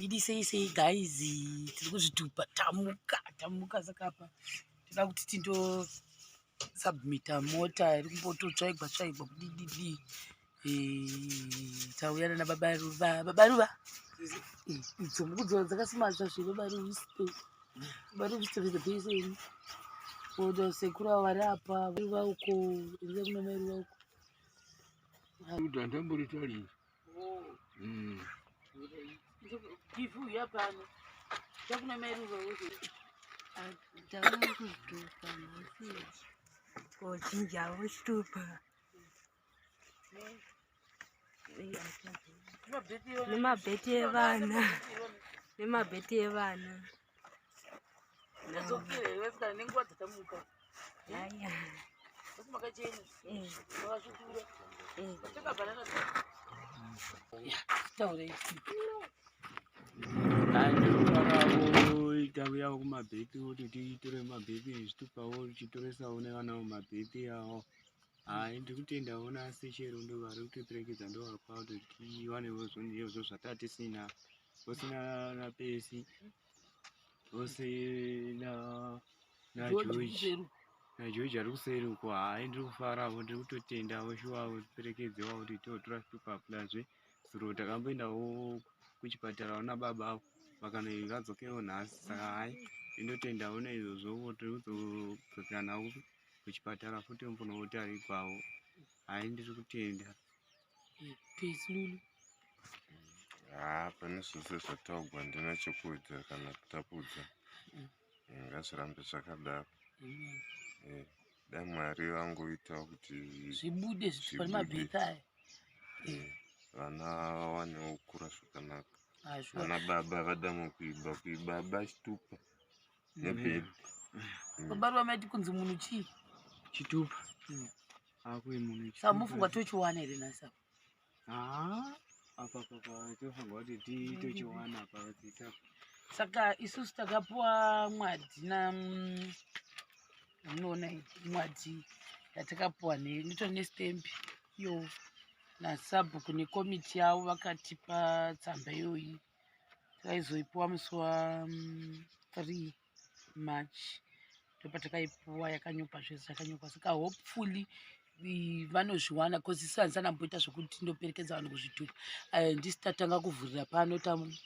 Didi sei guys, tiri kuzvitupa tamuka saka apa tinoda kuti tindo submita mota iri kumbototsvaigwa kudididi. Tauya naBaba Ruva. Baba Ruva idzo mukudzo dzakasimadzwa zviro Baba Ruva the basin odo sekura vari apa Ruva uko iri kuna mai Ruva uko udandamburi tari Kivu yapano takuna mai Ruva uko Tauri kuzvitupa masi kochinja uchitupa nemabheti evana nenguva dzatamuka makachena vakashukura takabhanana taurei tauyawo kumabheti kuti titore mabheti ezvitupawo tichitoresawo nevana mumabheti avo. Ndiri kutendawo naSekuru vari kutiperekedza ndovapa kuti tiwanewo zvonizvo zvatatisina vosina napesi vose naJoji ari kuseri uko. Ndiri kufarawo, ndiri kutotendawo shuwawo tiperekedzewo kuti totora zvitupa plazve zuro takamboendawo kuchipatara naBaba vakano vadzokewo nhasi, saka ndinotendawo naizvozvo tiri kuzodzokera nawo kuchipatara futi mbonotarigwawo. Ndiri kutenda pane zvose zvataugwa ndina chekuudza kana kutapudza, ngazvirambe zvakadaro. Dai Mwari vangoitawo kuti zvibude zvitupa nemabheti aya vana vawanewo kukura zvakanaka. naBaba vadamo kuiba chitupa nebheti. Baba Ruva maiti kunzi munhu chii chitupa munhu saka mufunga tochiwana here nasa apa tofungwa kuti tochiwana padzitapa. Saka isusu takapuwa mwadi munoona mwadi yatakapuwa nitori nestembi iyo nasabhuku nekomiti yavo vakatipa tsamba iyoyi takaizoipuwa musi wa3 March ndopatakaipuwa yakanyokwa zvese zvakanyokwa. Saka hopefully vanozviwana because isu handisanamboita zvokuti tindoperekedza vanhu kuzvitupa. Ndisi tatanga kuvhurira pano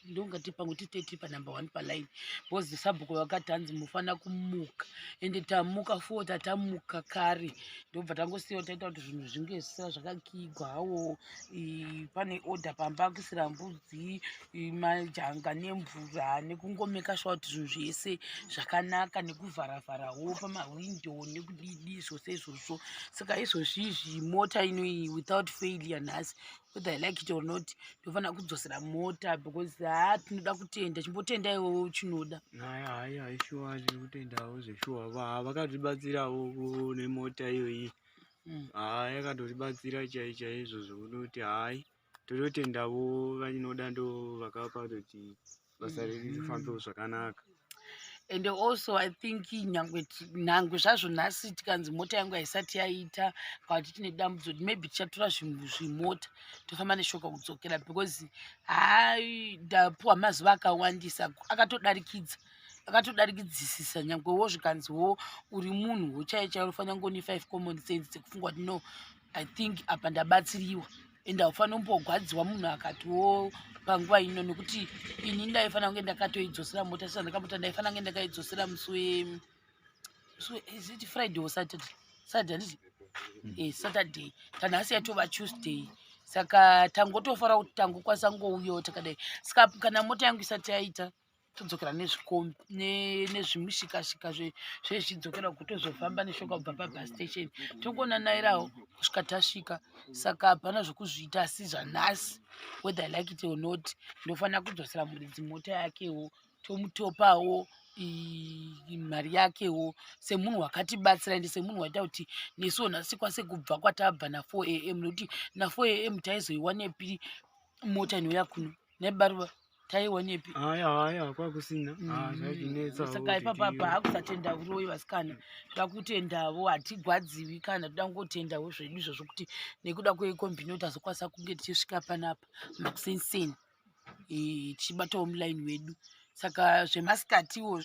ndongati pangu titeti panumber 1 paline because sabhuku vakati hanzi mufana kumuka ende tamuka fuo tatamuka kare ndobva tangosiyawo taita kuti zvinhu zvinge zvisara zvakakigwa hawo. Pane order pamba kuisira mbudzi majanga nemvura nekungomeka sure kuti zvinhu zvese zvakanaka nekuvharavharawo pamahwindo nekudidi zvose izvozvo. Saka izvozvizvi mota inoiyi without failure nhasi whether I like it or not ndofana kudzosera mota because tinoda kutenda chimbotenda iwewe uchinoda. Shuwa ndiri kutendawo zveshuwa vakatibatsirawo nemota iyoyi. Yakatotibatsira chaizvo zvokuti tototendawo vanoda ndo vakapa kuti basa redu rifambewo zvakanaka. And also I think nhangwe zvazvo nhasi tikanzi mota yangu haisati yaita kana kuti tine dambudzo maybe tichatora zvimota tofamba neshoka kudzokera because ndapuwa mazuva akawandisa akatodarikidzisisa nyangwewo zvikanziwo uri munhu wochaicha unofanira ngoni 5 common sense dzekufunga kuti no I think apa ndabatsiriwa ende haufanira kumbogwadziwa munhu akatiwo panguva ino nekuti ini ndaifanira kunge ndakatoidzosera mota saka ndakamota ndaifanira kunge ndakaidzosera musi is it Friday or Saturday? Saturday tanhasi yatova Tuesday saka tangotofara kuti tangokwanisa ngouyawo takadai. Saka kana mota yangu isati yaita todzokera nezvikombi nezvimushikashika zvezvidzokera kutozofamba neshoka kubva pabus station tongona nairawo kusvika tasvika. Saka hapana zvokuzviita asi zvanhasi whether I like it or not ndofanira kudzosera muridzi mota yakewo tomutopawo mari yakewo semunhu wakatibatsira ende semunhu waita kuti nesuwo nhasi kwase kubva kwatabva na4 AM nokuti na4 AM taizoiwanepi mota inouya kuno nebaruva taiwanepi kwakusina zvatinetsa. Saka ipapapa hakusatenda uroyi vasikana toda kutendawo hatigwadziwi kana toda kungotendawo zvedu izvozvo kuti nekuda kwekombini kuti azokwanisa kunge tichisvika panapa makusenseni tichibatawo mulaini wedu. Saka zvemasikatiwo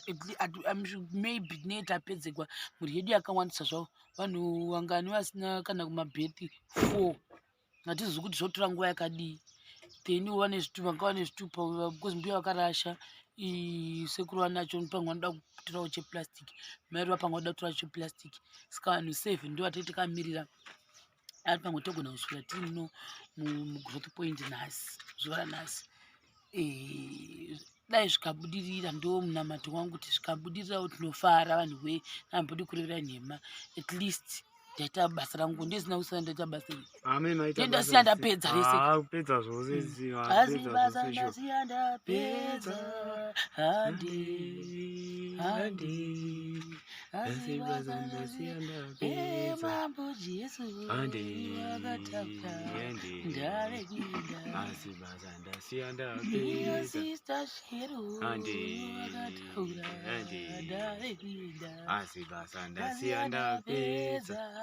maybe netapedzekwa mhuri yedu yakawandisa zvavo, vanhu wangani vasina kana kumabheti 4, hatizivi kuti zvotora nguva yakadii. Then wane zvitupa, vanga wane zvitupa because Mbuya wakarasha, sekuru wanacho pamwe wanoda kutorawo cheplastic, mai Ruva pamwe wanoda kutorawo cheplastic. Saka vanhu 7 ndo vatei takamirira ari pamwe togona kuswera tino mugrowth point nhasi, zuva ranhasi. Dai zvikabudirira, ndo munamato wangu kuti zvikabudirirawo tinofara vanhu nambodi kurevera nhema. At least ndaita basa rangu, ndisina kusara ndaita basa iri. Ndasiya ndapedza rese. Kupedza zvose ziva. Asi basa ndasiya ndapedza. Asi basa ndasiya ndapedza. Mambo Jesu wakataura ndareginda. Asi basa ndasiya ndapedza. Sister Shero wakataura ndareginda. Asi basa ndasiya ndapedza.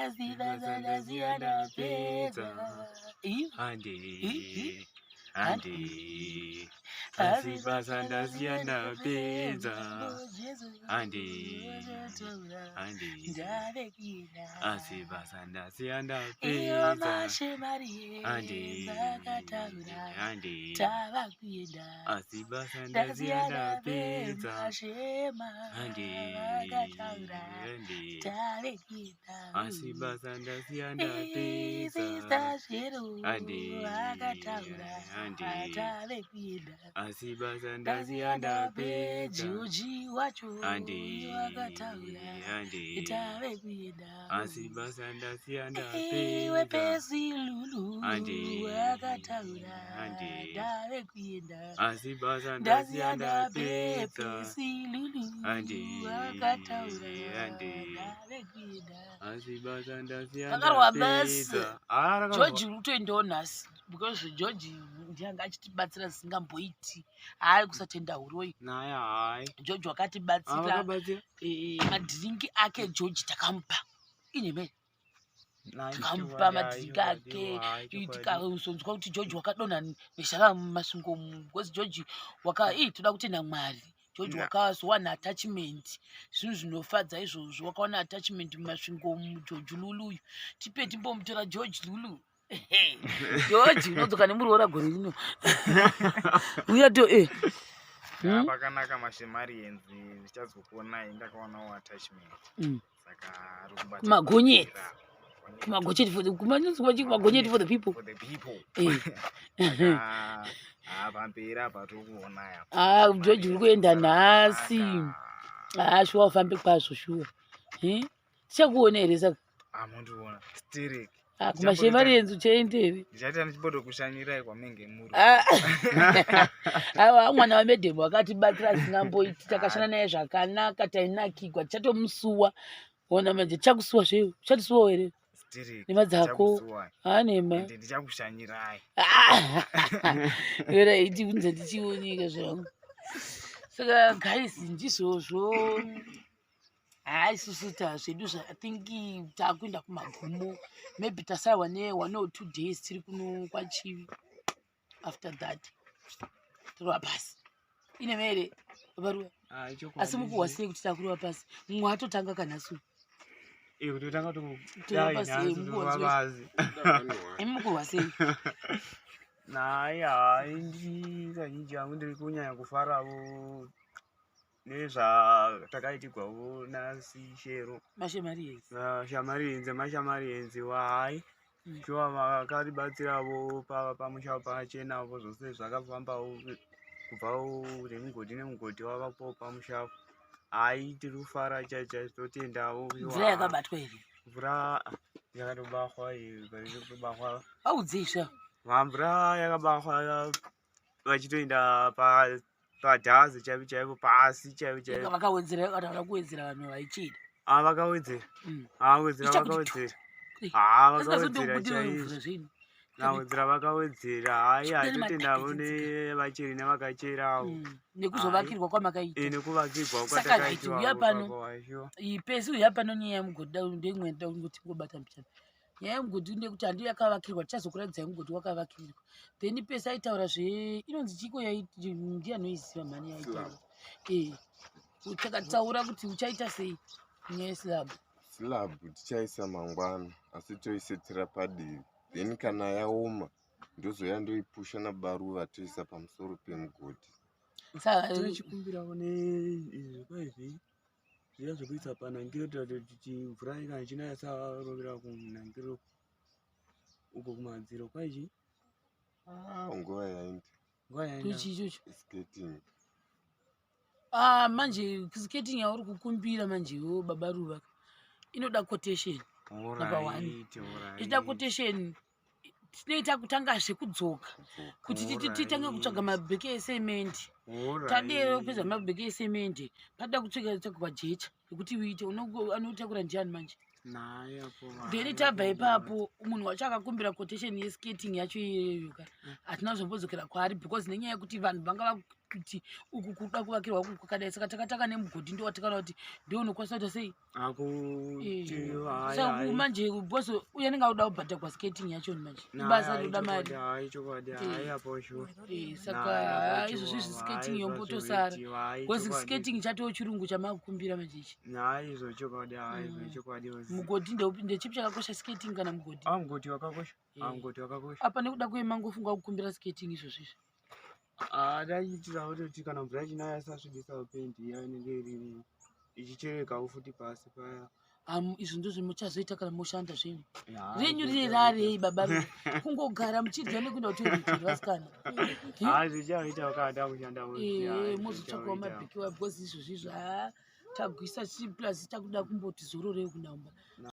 Asi basa ndasiya ndapedza. Asi basa ndasiya ndapedza. Asi basa ndasiya ndapedza. Asi basa ndasiya ndapedza. Asi basa ndasiya ndapedza. Asi basa ndasiya ndapedza. Joji wacho wakataura tave kuenda. Asi basa ndasiya ndapedza. Iwe pesi lulu wakataura tave kuenda. Asi basa ndasiya ndapedza. Pesi lulu wakataura tave kuenda. Asi basa ndasiya Takarwa basi. ndapedza. George utoendawo nhasi because George ndianga achitibatsira zisingamboiti. Hayi kusatenda uroi. Naye hayi. George wakatibatsira. Madhiringi ake George takamupa. Ineme. Takamupa madhiringi ake. Tikazonzwa kuti George wakadonha neshara mumasvingo because George toda kutenda Mwari. George wakazowana attachment. Zvinhu zvinofadza izvozvo, wakawana attachment mumasvingo muJoji Lulu uyu. Tipe timbomutora George Lulu. George unodzoka nemuroora gore rino. Uya to pakanaka mashemari yenzi ndichazokuonai ndakaonawo attachment. Saka rukubata kumagonyeti. Kumagonyeti for the people. For the people. Pamperi apa tokuona apa. George uri kuenda nhasi. Shuwa ufambe kwazvo shuwa. Tichakuona here saka? Mundiona stereki. Kumashemari yenzi uchaendere. Ndichaita ndichibodokushanyirai kwamenge muri. Aiwa mwana wamedhemu wakatibatsira zisingamboiti. Takashanda naye zvakanaka, tainakigwa, tichatomusuwa. Ona manje tichakusuwa zveyo. Uchatisuwawo here? Nema dzako. Nema. Ndichakushanyirai. Yora iti unze ndichioneka zvangu. Saka guys ndizvozvo. Hayi susu zvedu I think takuenda kumagumo. Maybe tasaiwa ne 1 or 2 days tiri kuno kwachivi. After that torwa pasi. Ine mere varuwa. Asi mukuwa sei kuti takurwa pasi. Mumwe atotanga kanhasu. Kutotanga mukuwa sei. Naye hayi ndikazhinji yangu ndiri kunyanya kufarawo nezvatakaitigwawo naSekuru. Mashamari yenzi hayi. Shuwa vakatibatsirawo pamusha pachenavo zvose zvakafambawo kubvawo nemugodi wavapo pamusha. Hayi tiri kufara chaizvo totendawo. Mvura yakabatwa here? Mvura yakatobatwa here. Audzisha. Mvura yakabatwa vachitoenda padhazi chaipo pasi chaipo. Vakawedzera kana kuwedzera vanhu vaichida. Vakawedzera. Vakawedzera vakawedzera. Hayi hatotendavo nevacheri nevakacherawo. Nekuzovakirwa kwamakaita. Nekuvakirwa kwatakaita. Uya pano. Pesi uya pano nyaya mugodha ndeimwe ndauti ngobata mbichana. nyaya yemugodhi nekuti handii yakavakirwa, tichazokuratidza yemugodhi wakavakirirwa. Then pesa aitaura inonzi chiko ndianoiziva mhani yaitaura. Takataura kuti uchaita sei nyaya yeslab. Slab tichaisa mangwana asi toisetsera padivi, then kana yaoma ndozoya ndoipusha naBaruva toisa pamusoro pemugodhi. Tinachikumbirawo neizvi kwaizvi zviya zvekuisa panhangiro kuti mvura ikachinaya sarovera kunhangiro uko kumadziro kwaizvi Nguva yaenda skating. Manje skating yauri kukumbira manjewo baba Ruva inoda quotation. Number 1 inoda quotation. Tinoita kutangazve kudzoka kuti titange kutsvaga mabheki esemende. Tadero kupedza mabheki esemende pada kutsvaka jecha kuti uite anotakura ndiani manje. Then tabva ipapo munhu wacho akakumbira quotation yeskating yacho iyoyo hatina zombodzokera kwaari because nenyaya yekuti vanhu vanga kuti uku kuda kuvakirwa uku kwakadai, saka takataka nemugodhi ndo watakana kuti ndio unokwanisa kuita sei saka manje boso uye anenge auda kubhadharwa skating yacho manje ibasa rinoda mari. Saka izvozvi skating yombotosara because skating chatoo chirungu chamakukumbira manje ichi. Mugodhi ndechipi chakakosha, skating kana mugodhi? Mugodhi wakakosha. Apa nekuda kuema ngofunga kukumbira skating izvozvi. Daitira kuti kana mvura yachinaya isasvibisa pendi iya inenge irimo ichicherekawo futi pasi paya. Izvo ndizvo muchazoita kana moshanda zvenyu. Renyu rirarei baba Ruva, kungogara muchidya nekuenda kutoileteri vasikana. Zvichaita wakada kushanda mozotsvakawo mabheki wa because izvozvi tagwisa plus takuda kumboti zororei kunamba.